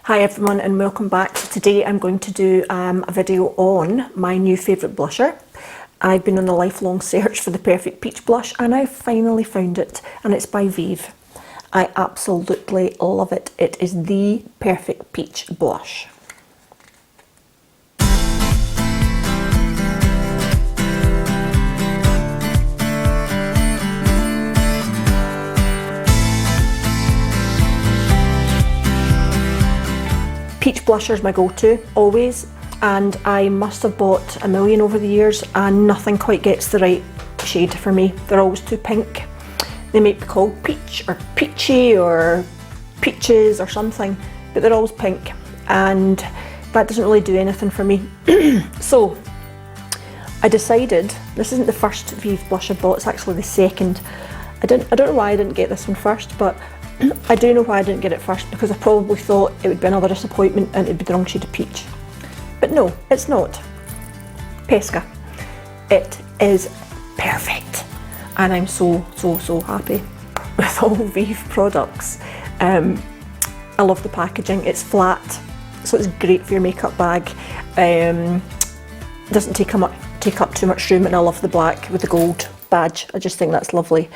Hi everyone and welcome back. So today I'm going to do a video on my new favourite blusher. I've been on a lifelong search for the perfect peach blush and I finally found it, and it's by Vieve. I absolutely love it. It is the perfect peach blush. Peach blusher is my go-to, always, and I must have bought a million over the years and nothing quite gets the right shade for me. They're always too pink. They may be called peach or peachy or peaches or something, but they're always pink and that doesn't really do anything for me. So I decided, this isn't the first Vieve blush I bought, it's actually the second. I don't know why I didn't get this one first, but I do know why I didn't get it first, because I probably thought it would be another disappointment and it'd be the wrong shade of peach. But no, it's not. Pesca. It is perfect. And I'm so happy with all Vieve products. I love the packaging. It's flat, so it's great for your makeup bag. Doesn't take up too much room, and I love the black with the gold badge. I just think that's lovely.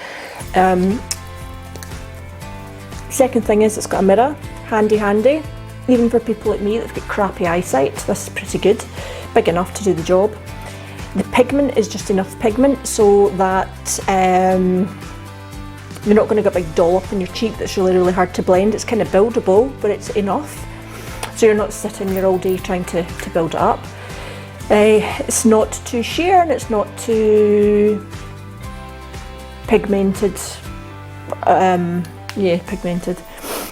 Second thing is it's got a mirror, handy, even for people like me that've got crappy eyesight. This is pretty good, big enough to do the job. The pigment is just enough pigment so that you're not going to get a big dollop in your cheek that's really hard to blend. It's kind of buildable, but it's enough, so you're not sitting there all day trying to build it up. It's not too sheer and it's not too pigmented. Yeah, pigmented.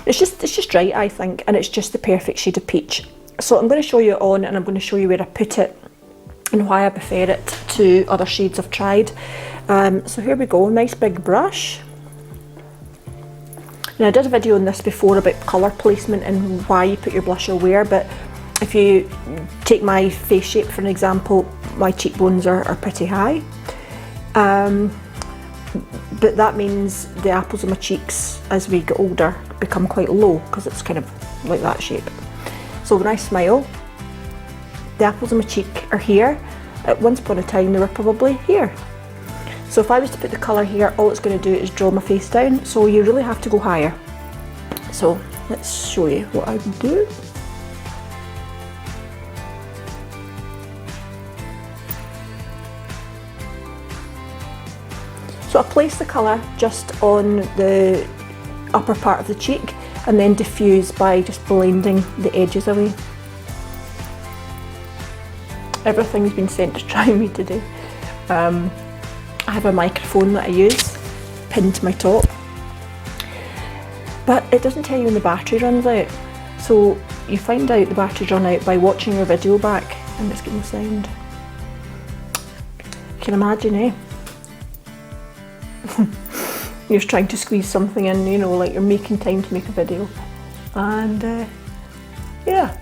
It's just right, I think, and it's just the perfect shade of peach. So I'm going to show you it on, and I'm going to show you where I put it and why I prefer it to other shades I've tried. So here we go, nice big brush. Now I did a video on this before about colour placement and why you put your blusher where, but if you take my face shape for an example, my cheekbones are pretty high. But that means the apples of my cheeks as we get older become quite low, because it's kind of like that shape. So when I smile, the apples of my cheek are here. At once upon a time they were probably here. So if I was to put the colour here, all it's going to do is draw my face down, so you really have to go higher. So let's show you what I would do. So I place the colour just on the upper part of the cheek and then diffuse by just blending the edges away. Everything's been sent to try me today. I have a microphone that I use pinned to my top, but it doesn't tell you when the battery runs out. So you find out the battery's run out by watching your video back, and it's getting sound. You can imagine, eh? You're trying to squeeze something in, you know, like you're making time to make a video, and yeah,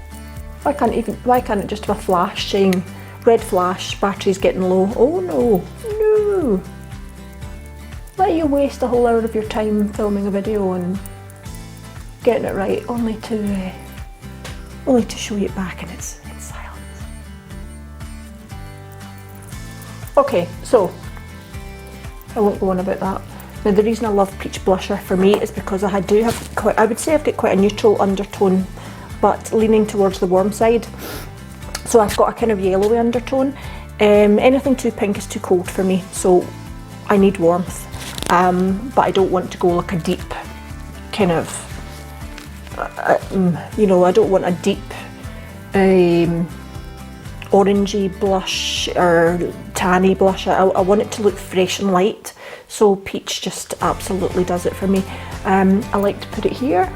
why can't it just have a flash saying red flash, battery's getting low? Oh no, let you waste a whole hour of your time filming a video and getting it right, only to show you it back and it's silence. Okay, so I won't go on about that. Now the reason I love peach blusher for me is because I would say I've got quite a neutral undertone, but leaning towards the warm side. So I've got a kind of yellowy undertone. Anything too pink is too cold for me, so I need warmth. But I don't want to go like a deep kind of, you know, I don't want a deep orangey blush or tanny blush. I want it to look fresh and light, so peach just absolutely does it for me. I like to put it here.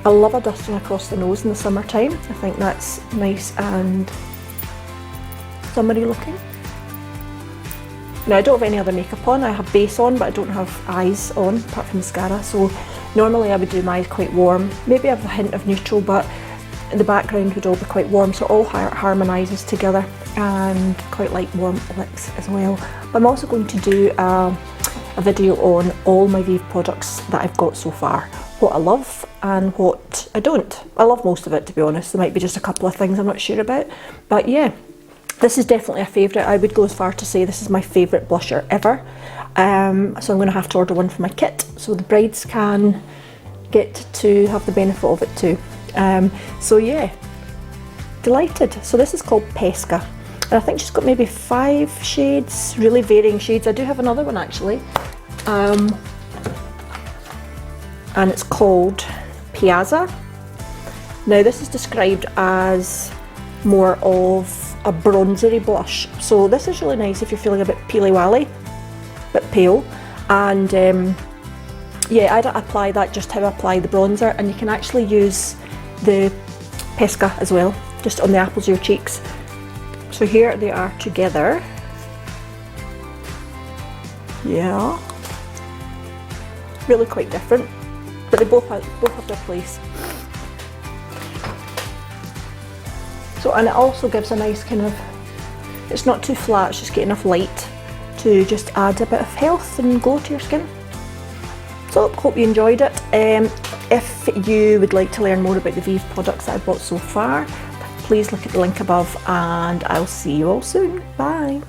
I love a dusting across the nose in the summertime. I think that's nice and summery looking. Now I don't have any other makeup on. I have base on, but I don't have eyes on apart from mascara, so normally I would do my eyes quite warm. Maybe I have a hint of neutral, but the background would all be quite warm, so it all harmonises together, and quite like warm lips as well. But I'm also going to do a video on all my Vieve products that I've got so far, what I love and what I don't. I love most of it, to be honest. There might be just a couple of things I'm not sure about, but yeah, this is definitely a favourite. I would go as far to say this is my favourite blusher ever. So I'm going to have to order one for my kit so the brides can get to have the benefit of it too. So yeah, delighted. So this is called Pesca, and I think she's got maybe 5 shades, really varying shades. I do have another one actually, and it's called Piazza. Now this is described as more of a bronzery blush, so this is really nice if you're feeling a bit peely-wally, a bit pale, and yeah, I don't apply that just how I apply the bronzer, and you can actually use the Pesca as well, just on the apples of your cheeks. So here they are together. Yeah, really quite different, but they both have their place. So, and it also gives a nice kind of, it's not too flat, it's just getting enough light to just add a bit of health and glow to your skin. So hope you enjoyed it. If you would like to learn more about the Vieve products that I bought so far, please look at the link above, and I'll see you all soon. Bye.